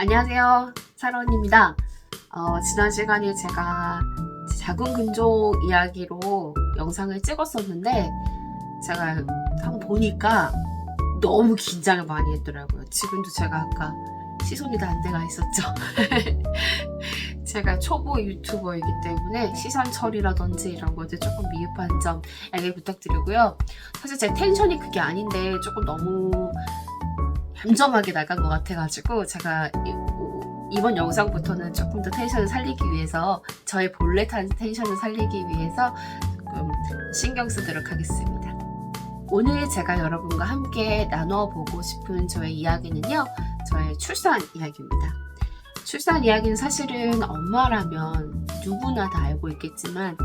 안녕하세요, 사라언니입니다. 지난 시간에 제가 자궁 근종 이야기로 영상을 찍었었는데 제가 한번 보니까 너무 긴장을 많이 했더라고요. 지금도 제가 아까 시선이 다 안 돼가 있었죠. 제가 초보 유튜버이기 때문에 시선 처리라든지 이런 것들 조금 미흡한 점 양해 부탁드리고요. 사실 제 텐션이 그게 아닌데 조금 너무 얌전하게 나간 것 같아가지고 제가 이번 영상부터는 조금 더 텐션을 살리기 위해서 저의 본래 텐션을 살리기 위해서 조금 신경 쓰도록 하겠습니다. 오늘 제가 여러분과 함께 나눠보고 싶은 저의 이야기는요, 저의 출산 이야기입니다. 출산 이야기는 사실은 엄마라면 누구나 다 알고 있겠지만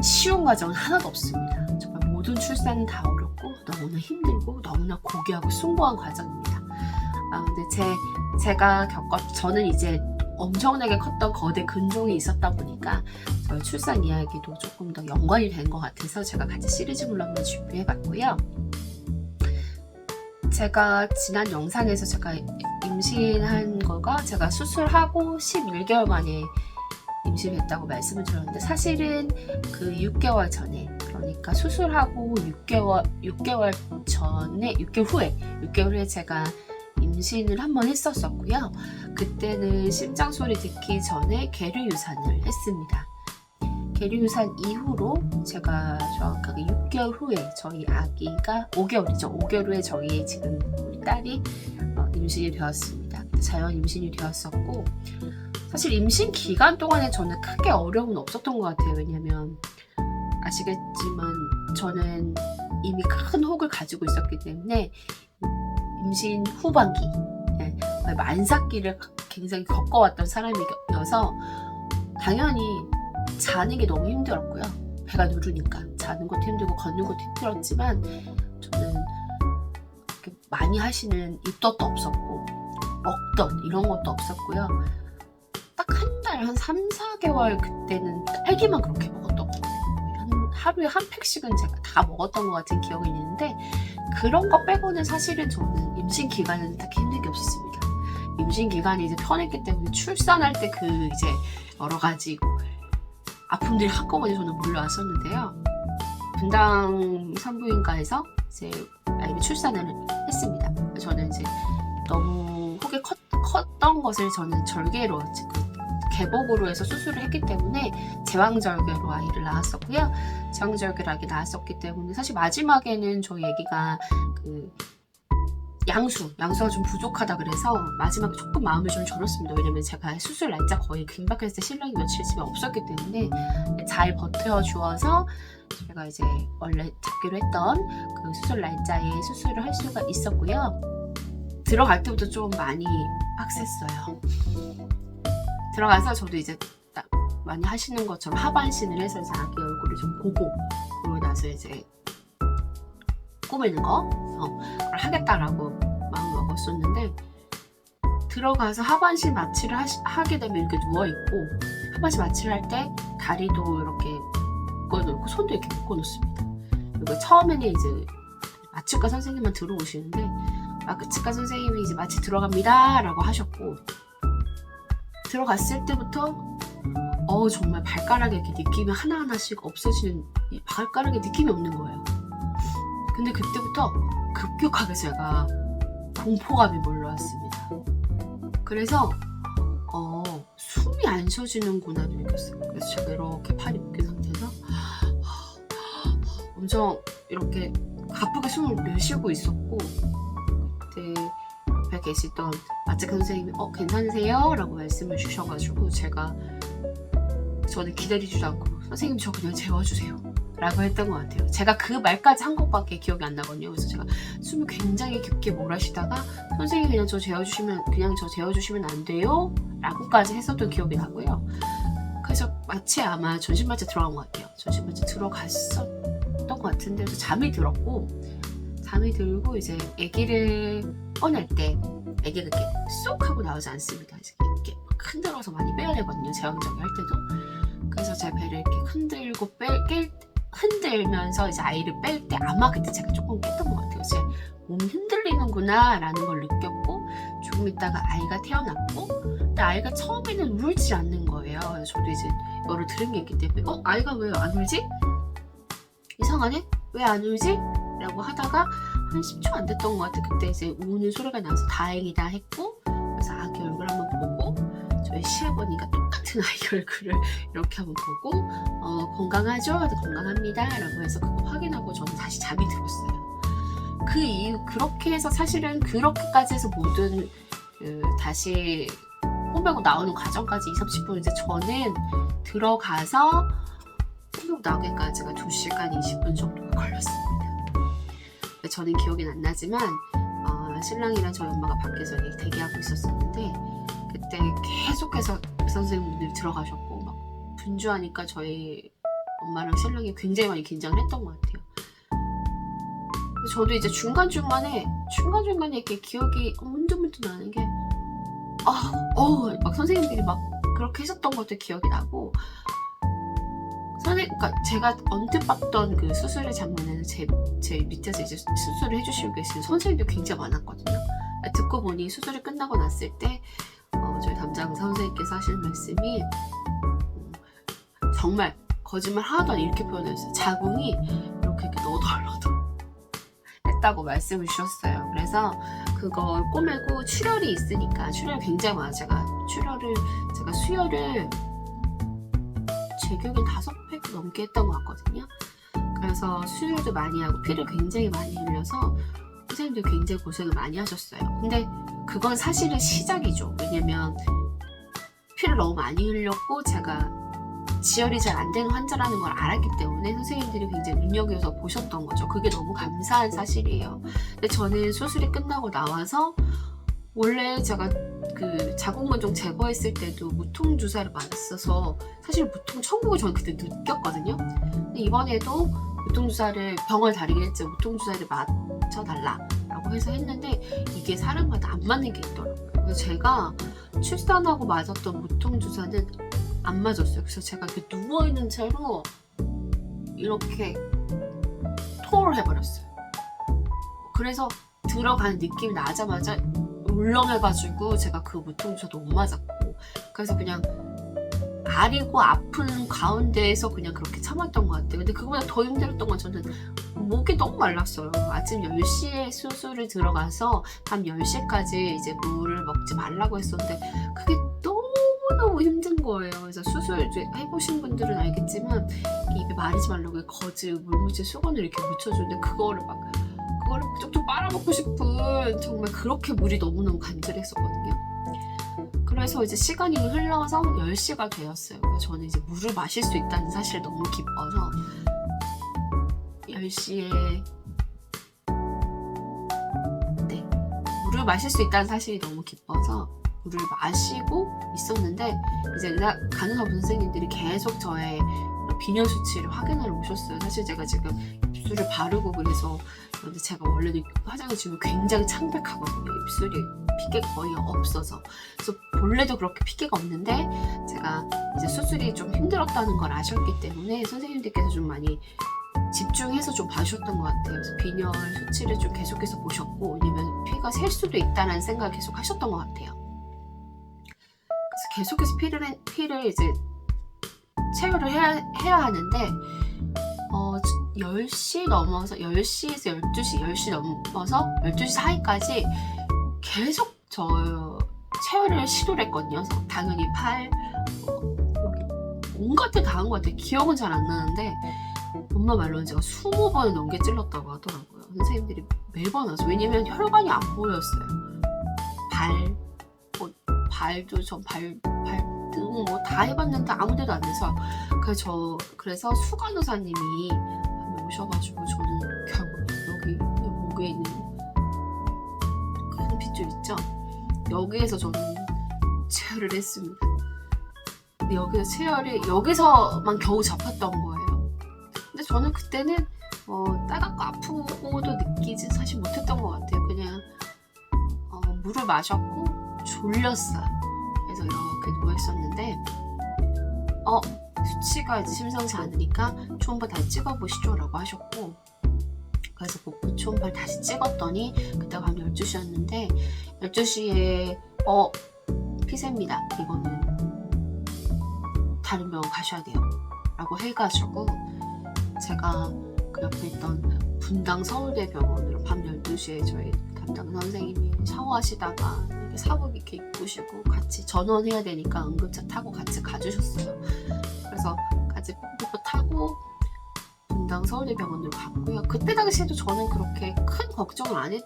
쉬운 과정은 하나도 없습니다. 정말 모든 출산은 다 어렵고 너무나 힘들고 너무나 고귀하고 숭고한 과정입니다. 근데 저는 이제 엄청나게 컸던 거대 근종이 있었다 보니까 저희 출산 이야기도 조금 더 연관이 된 것 같아서 제가 같이 시리즈물로 한번 준비해봤고요. 제가 지난 영상에서 제가 임신한 거가 제가 수술하고 11개월 만에 임신했다고 말씀을 드렸는데 사실은 그 6개월 전에, 그러니까 수술하고 6개월 후에 제가 임신을 한번 했었고요. 그때는 심장 소리 듣기 전에 계류유산을 했습니다. 계류유산 이후로 제가 정확하게 6개월 후에 저희 아기가 5개월 후에 저희 지금 우리 딸이 임신이 되었습니다. 자연 임신이 되었었고 사실 임신 기간 동안에 저는 크게 어려움은 없었던 것 같아요. 왜냐면 아시겠지만 저는 이미 큰 혹을 가지고 있었기 때문에 임신 후반기, 만삭기를 굉장히 겪어왔던 사람이어서 당연히 자는 게 너무 힘들었고요. 배가 누르니까 자는 것도 힘들고 걷는 것도 힘들었지만 저는 많이 하시는 입덧도 없었고 먹던 이런 것도 없었고요. 딱 한 달, 한 3, 4개월 그때는 딸기만 그렇게 먹었던 것 같아요. 하루에 한 팩씩은 제가 다 먹었던 것 같은 기억이 있는데 그런 거 빼고는 사실은 저는 임신 기간에는 딱히 힘든 게 없었습니다. 임신 기간이 이제 편했기 때문에 출산할 때 그 이제 여러 가지 아픔들이 한꺼번에 저는 몰려왔었는데요. 분당 산부인과에서 이제 아이를 출산을 했습니다. 저는 이제 너무 혹이 컸던 것을 저는 절개로 개복으로 해서 수술을 했기 때문에 제왕절개로 아이를 낳았었고요. 제왕절개로 아기 낳았었기 때문에 사실 마지막에는 저희 아기가 양수가 좀 부족하다 그래서 마지막에 조금 마음을 좀 졸었습니다. 왜냐면 제가 수술 날짜 거의 긴박했을 때 신랑이 며칠 집에 없었기 때문에 잘 버텨주어서 제가 이제 원래 잡기로 했던 그 수술 날짜에 수술을 할 수가 있었고요. 들어갈 때부터 좀 많이 빡셌어요. 들어가서 저도 이제 딱 많이 하시는 것처럼 하반신을 해서 이제 아기 얼굴을 좀 보고 그러고 나서 이제 꾸미는 거 그걸 하겠다라고 마음 먹었었는데 들어가서 하반신 마취를 하게 되면 이렇게 누워있고 하반신 마취를 할 때 다리도 이렇게 묶어놓고 손도 이렇게 묶어놓습니다. 그리고 처음에는 이제 마취과 선생님만 들어오시는데 마취과 선생님이 이제 마취 들어갑니다 라고 하셨고 들어갔을 때부터 정말 발가락에 이렇게 느낌이 하나하나씩 없어지는 이 발가락에 느낌이 없는 거예요. 근데 그때부터 급격하게 제가 공포감이 몰려왔습니다. 그래서 숨이 안 쉬어지는구나를 느꼈어요. 그래서 제가 이렇게 팔이 묶인 상태에서 엄청 이렇게 가쁘게 숨을 내쉬고 있었고 그때 옆에 계시던 마취과 선생님이 괜찮으세요? 라고 말씀을 주셔가지고 저는 기다리지도 않고 선생님 저 그냥 재워주세요 라고 했던 것 같아요. 제가 그 말까지 한 것밖에 기억이 안 나거든요. 그래서 제가 숨을 굉장히 깊게 몰아쉬다가 선생님이 그냥 저 재워주시면 안 돼요? 라고까지 했었던 기억이 나고요. 그래서 마치 아마 전신마취 들어간 것 같아요. 전신마취 들어갔었던 것 같은데 그래서 잠이 들고 이제 아기를 꺼낼 때 아기가 이렇게 쏙 하고 나오지 않습니다. 이렇게 막 흔들어서 많이 빼야 되거든요. 제왕절개 할 때도. 그래서 제 배를 이렇게 흔들면서 이제 아이를 뺄 때 아마 그때 제가 조금 깼던 것 같아요. 제 몸이 흔들리는구나 라는 걸 느꼈고 조금 있다가 아이가 태어났고, 근데 아이가 처음에는 울질 않는 거예요. 그래서 저도 이제 이거를 들은 게 있기 때문에 아이가 왜 안 울지? 이상하네? 왜 안 울지? 라고 하다가 한 10초 안 됐던 것 같아. 그때 이제 우는 소리가 나서 다행이다 했고, 그래서 아기 얼굴 한번 보고, 저희 시아버니가 똑같은 아기 얼굴을 이렇게 한번 보고, 건강하죠? 건강합니다 라고 해서 그거 확인하고 저는 다시 잠이 들었어요. 그 이후 그렇게 해서 사실은 그렇게까지 해서 모든 다시 홈백고 나오는 과정까지 20-30분 이제 저는 들어가서 홈백 나오기까지가 2시간 20분 정도가 걸렸습니다. 저는 기억이 안 나지만 신랑이랑 저희 엄마가 밖에서 대기하고 있었었는데, 그때 계속해서 선생님들이 들어가셨고 막 분주하니까 저희 엄마랑 신랑이 굉장히 많이 긴장을 했던 것 같아요. 저도 이제 중간중간에 이렇게 기억이 문득문득 나는 게 막 선생님들이 막 그렇게 했었던 것도 기억이 나고, 그러니까 제가 언뜻 봤던 그 수술의 장면에는 제 밑에서 이제 수술을 해주시고 계신 선생님도 굉장히 많았거든요. 듣고 보니 수술이 끝나고 났을 때 저희 담당 선생님께서 하시는 말씀이 정말 거짓말 하나도 안 이렇게 표현했어요. 자궁이 이렇게 너덜너덜 했다고 말씀을 주셨어요. 그래서 그걸 꼬매고 출혈이 있으니까, 출혈이 굉장히 많아요. 제가 수혈을 제 기억엔 5팩 넘게 했던 것 같거든요. 그래서 수혈도 많이 하고 피를 굉장히 많이 흘려서 선생님들 굉장히 고생을 많이 하셨어요. 근데 그건 사실은 시작이죠. 왜냐면 피를 너무 많이 흘렸고 제가 지혈이 잘 안 되는 환자라는 걸 알았기 때문에 선생님들이 굉장히 눈여겨서 보셨던 거죠. 그게 너무 감사한 사실이에요. 근데 저는 수술이 끝나고 나와서 원래 제가 그 자궁근종 제거했을 때도 무통주사를 맞았어서 사실 무통 천국을 저는 그때 느꼈거든요. 근데 이번에도 무통주사를 병을 다르긴 했죠. 무통주사를 맞춰달라라고 해서 했는데 이게 사람마다 안 맞는 게 있더라고요. 그래서 제가 출산하고 맞았던 무통주사는 안 맞았어요. 그래서 제가 이렇게 누워있는 채로 이렇게 토를 해버렸어요. 그래서 들어가는 느낌이 나자마자 울렁해가지고 제가 그 무통주사도 못 맞았고, 그래서 그냥 아리고 아픈 가운데에서 그냥 그렇게 참았던 것 같아요. 근데 그거보다 더 힘들었던 건 저는 목이 너무 말랐어요. 아침 10시에 수술을 들어가서 밤 10시까지 이제 물을 먹지 말라고 했었는데 그게 너무 힘든 거예요. 그래서 수술 이제 해보신 분들은 알겠지만 입에 마르지 말라고 거즈 물무제 수건을 이렇게 묻혀주는데 그거를 쭉쭉 빨아먹고 싶은, 정말 그렇게 물이 너무너무 간절했었거든요. 그래서 이제 시간이 흘러서 10시가 되었어요. 그래서 저는 이제 물을 마실 수 있다는 사실을 너무 기뻐서 10시에 물을 마실 수 있다는 사실이 너무 기뻐서 물을 마시고 있었는데, 이제 간호사 선생님들이 계속 저의 비뇨 수치를 확인하러 오셨어요. 사실 제가 지금 입술을 바르고 그래서, 근데 제가 원래는 화장을 지우면 굉장히 창백하거든요. 입술이 핏기가 거의 없어서. 그래서 본래도 그렇게 핏기가 없는데 제가 이제 수술이 좀 힘들었다는 걸 아셨기 때문에 선생님들께서 좀 많이 집중해서 좀 봐주셨던 것 같아요. 그래서 빈혈 수치를 좀 계속해서 보셨고, 왜냐면 피가 셀 수도 있다는 생각을 계속 하셨던 것 같아요. 그래서 계속해서 피를 이제 체열을 해야 하는데 10시 넘어서 10시에서 12시, 10시 넘어서 12시 사이까지 계속 저 체열을 시도를 했거든요. 당연히 팔, 온갖 데 다 한 것 같아요. 기억은 잘 안 나는데 엄마 말로는 제가 20번을 넘게 찔렀다고 하더라고요. 선생님들이 매번 와서. 왜냐면 혈관이 안 보였어요. 발도 전 발등 뭐 다 해봤는데 아무데도 안 돼서, 그래서 수간호사님이 한 번 오셔가지고 저는 결국 여기 목에 있는 큰 핏줄 있죠? 여기에서 저는 체열을 했습니다. 근데 여기서만 겨우 잡혔던 거예요. 근데 저는 그때는 따갑고 아프고도 느끼지 사실 못했던 것 같아요. 그냥 물을 마셨고 졸렸어요. 그래서 이렇게 누워있었는데 수치가 이제 심상치 않으니까 초음파 다시 찍어보시죠 라고 하셨고, 그래서 복부 초음파를 다시 찍었더니 그때 밤 12시였는데 12시에 피세입니다. 이거는 다른 병원 가셔야 돼요 라고 해가지고 제가 그 옆에 있던 분당 서울대병원으로 밤 12시에 저희 담당 선생님이 샤워하시다가 이렇게 사복 이렇게 입으시고 같이 전원해야 되니까 응급차 타고 같이 가주셨어요. 그래서 같이 뽀뽀 타고 분당 서울대병원으로 갔고요. 그때 당시에도 저는 그렇게 큰 걱정을 안 이게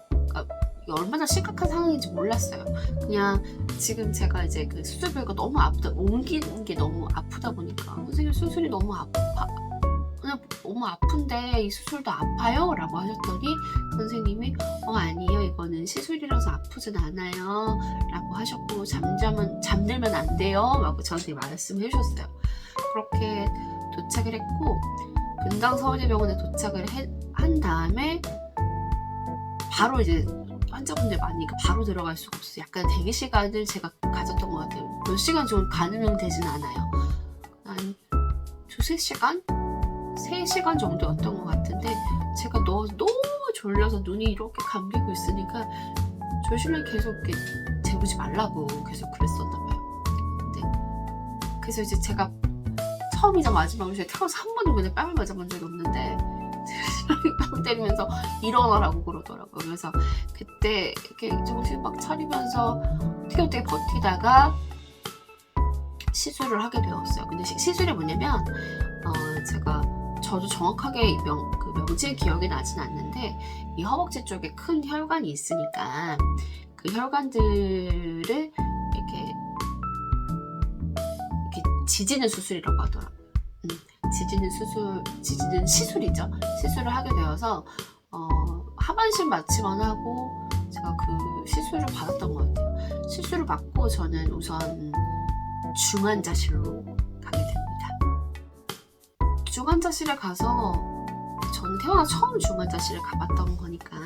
얼마나 심각한 상황인지 몰랐어요. 그냥 지금 제가 이제 그 수술비가 너무 옮기는 게 너무 아프다 보니까 선생님 수술이 너무 그냥 너무 아픈데 이 수술도 아파요? 라고 하셨더니 선생님이 아니에요. 이거는 시술이라서 아프진 않아요. 라고 하셨고 잠들면 안 돼요. 라고 저한테 말씀해 주셨어요. 그렇게 도착을 했고 분당 서울대병원에 도착을 한 다음에 바로 이제 환자분들 많으니까 바로 들어갈 수가 없어요. 약간 대기 시간을 제가 가졌던 것 같아요. 몇 시간 좀 가늠은 되진 않아요. 한 2-3시간? 3시간 정도였던 것 같은데 제가 너무 졸려서 눈이 이렇게 감기고 있으니까 조심히 계속 이렇게 재우지 말라고 계속 그랬었나 봐요. 근데 그래서 이제 제가 처음이자 마지막으로 제가 태어나서 한 번도 그냥 뺨을 맞아본 적이 없는데 뺨 때리면서 일어나라고 그러더라고요. 그래서 그때 이렇게 정신 막 차리면서 어떻게 버티다가 시술을 하게 되었어요. 근데 시술이 뭐냐면 저도 정확하게 명칭 기억이 나진 않는데 이 허벅지 쪽에 큰 혈관이 있으니까 그 혈관들을 이렇게 지지는 수술이라고 하더라고요. 지지는 시술이죠. 시술을 하게 되어서 하반신 마취만 하고 제가 그 시술을 받았던 것 같아요. 시술을 받고 저는 우선 중환자실로 가게 됩니다. 중환자실에 가서 저는 태어나 처음 중환자실에 가봤던 거니까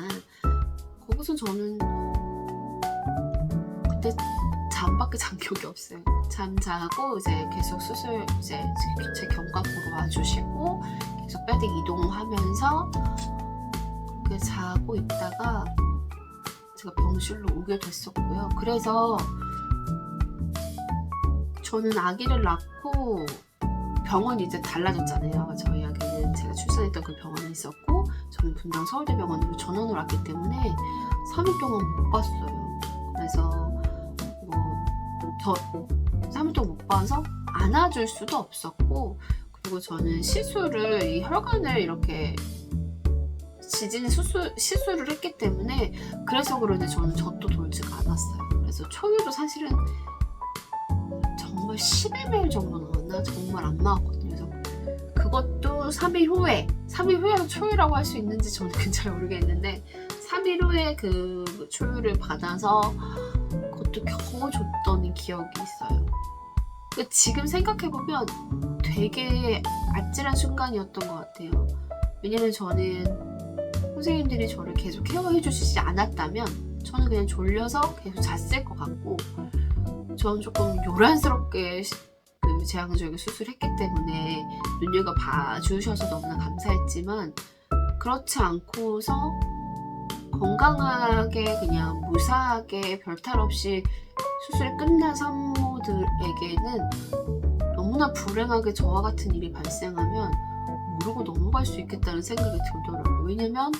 거기서 저는 그때 잠밖에 잔 기억이 없어요. 잠 자고 이제 계속 수술 이제 제 견갑으로 와주시고 계속 베드 이동하면서 그렇게 자고 있다가 제가 병실로 오게 됐었고요. 그래서 저는 아기를 낳고 병원이 이제 달라졌잖아요. 저희 아기는 제가 출산했던 그 병원에 있었고 저는 분당 서울대병원으로 전원을 왔기 때문에 3일 동안 못 봤어요. 그래서 3일 동안 못 봐서 안아줄 수도 없었고 그리고 저는 시술을 이 혈관을 이렇게 지진 시술을 했기 때문에 그래서 그런지 저는 젖도 돌지가 않았어요. 그래서 초유도 사실은 정말 11매일 정도 나왔나? 정말 안 나왔거든요. 그래서 그것도 3일 후에도 초유라고 할 수 있는지 저는 잘 모르겠는데 3일 후에 그 초유를 받아서 그것도 겨우 줬던 기억이 있어요. 지금 생각해보면 되게 아찔한 순간이었던 것 같아요. 왜냐면 저는 선생님들이 저를 계속 케어해 주시지 않았다면 저는 그냥 졸려서 계속 잤을 것 같고 저는 조금 요란스럽게 그 제왕절개 수술했기 때문에 눈여겨봐 주셔서 너무나 감사했지만 그렇지 않고서 건강하게 그냥 무사하게 별탈 없이 수술이 끝난 산모들에게는 너무나 불행하게 저와 같은 일이 발생하면 모르고 넘어갈 수 있겠다는 생각이 들더라고요. 왜냐면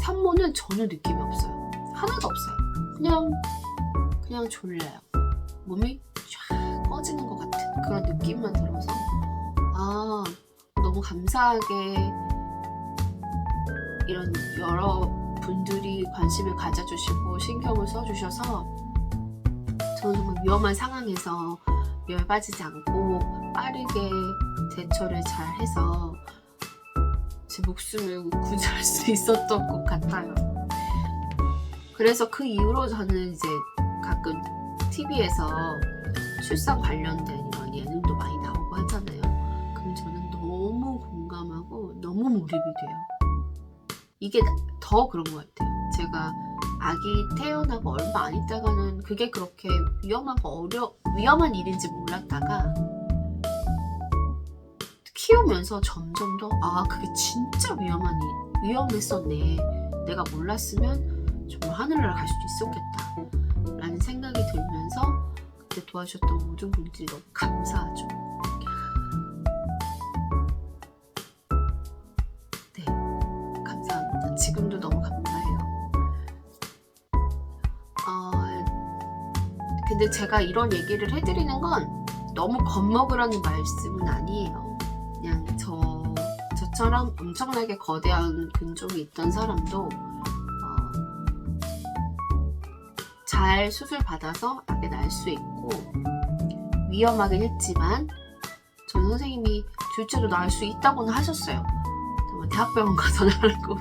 산모는 전혀 느낌이 없어요. 하나도 없어요. 그냥 졸려요. 몸이 쫙 꺼지는 것 같은 그런 느낌만 들어서 너무 감사하게 이런 여러 분들이 관심을 가져주시고 신경을 써주셔서 저는 정말 위험한 상황에서 열받지 않고 빠르게 대처를 잘 해서 제 목숨을 구제할 수 있었던 것 같아요. 그래서 그 이후로 저는 이제 가끔 TV에서 출산 관련된 이런 예능도 많이 나오고 하잖아요. 그럼 저는 너무 공감하고 너무 몰입이 돼요. 이게 더 그런 것 같아요. 제가 아기 태어나고 얼마 안 있다가는 그게 그렇게 위험한 일인지 몰랐다가 키우면서 점점 더 그게 진짜 위험했었네. 내가 몰랐으면 정말 하늘나라 갈 수도 있었겠다 라는 생각이 들면서 그때 도와주셨던 모든 분들이 너무 감사하죠. 네, 감사합니다. 지금도 너무 감사해요. 근데 제가 이런 얘기를 해드리는 건 너무 겁먹으라는 말씀은 아니에요. 그냥 저처럼 엄청나게 거대한 근종이 있던 사람도 잘 수술 받아서 악에 날 수 있고, 위험하긴 했지만 전 선생님이 둘째도 낳을 수 있다고는 하셨어요. 정말 대학병원 가서 낳으라고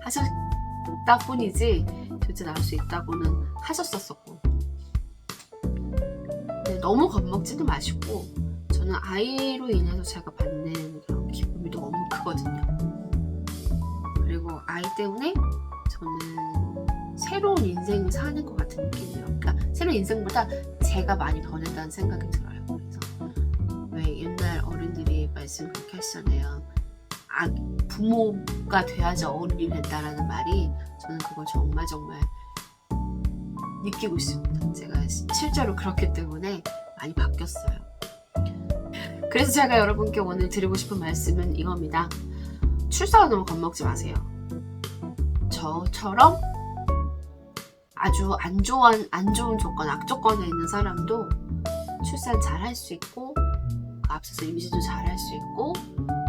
하셨다 뿐이지 둘째 낳을 수 있다고는 하셨었고, 네, 너무 겁먹지는 마시고, 저는 아이로 인해서 제가 받는 그런 기쁨이 너무 크거든요. 그리고 아이 때문에 저는 새로운 인생을 사는 것 같은 느낌이에요. 그러니까 새로운 인생보다 제가 많이 변했다는 생각이 들어요. 그래서 왜 옛날 어른들이 말씀 그렇게 하시잖아요. 부모가 돼야지 어른이 된다라는 말이, 저는 그걸 정말 느끼고 있습니다. 제가 실제로 그렇기 때문에 많이 바뀌었어요. 그래서 제가 여러분께 오늘 드리고 싶은 말씀은 이겁니다. 출산을 너무 겁먹지 마세요. 저처럼 아주 안 좋은 조건, 악조건에 있는 사람도 출산 잘 할 수 있고, 그 앞서서 임신도 잘 할 수 있고,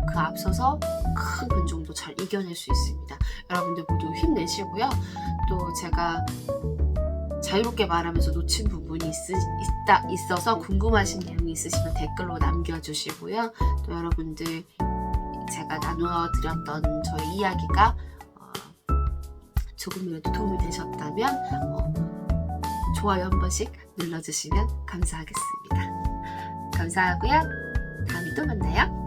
그 앞서서 큰 근종도 잘 이겨낼 수 있습니다. 여러분들 모두 힘내시고요. 또 제가 자유롭게 말하면서 놓친 부분이 있어서 궁금하신 내용이 있으시면 댓글로 남겨주시고요. 또 여러분들 제가 나누어 드렸던 저의 이야기가 조금이라도 도움이 되셨다면 좋아요 한 번씩 눌러주시면 감사하겠습니다. 감사하고요. 다음에 또 만나요.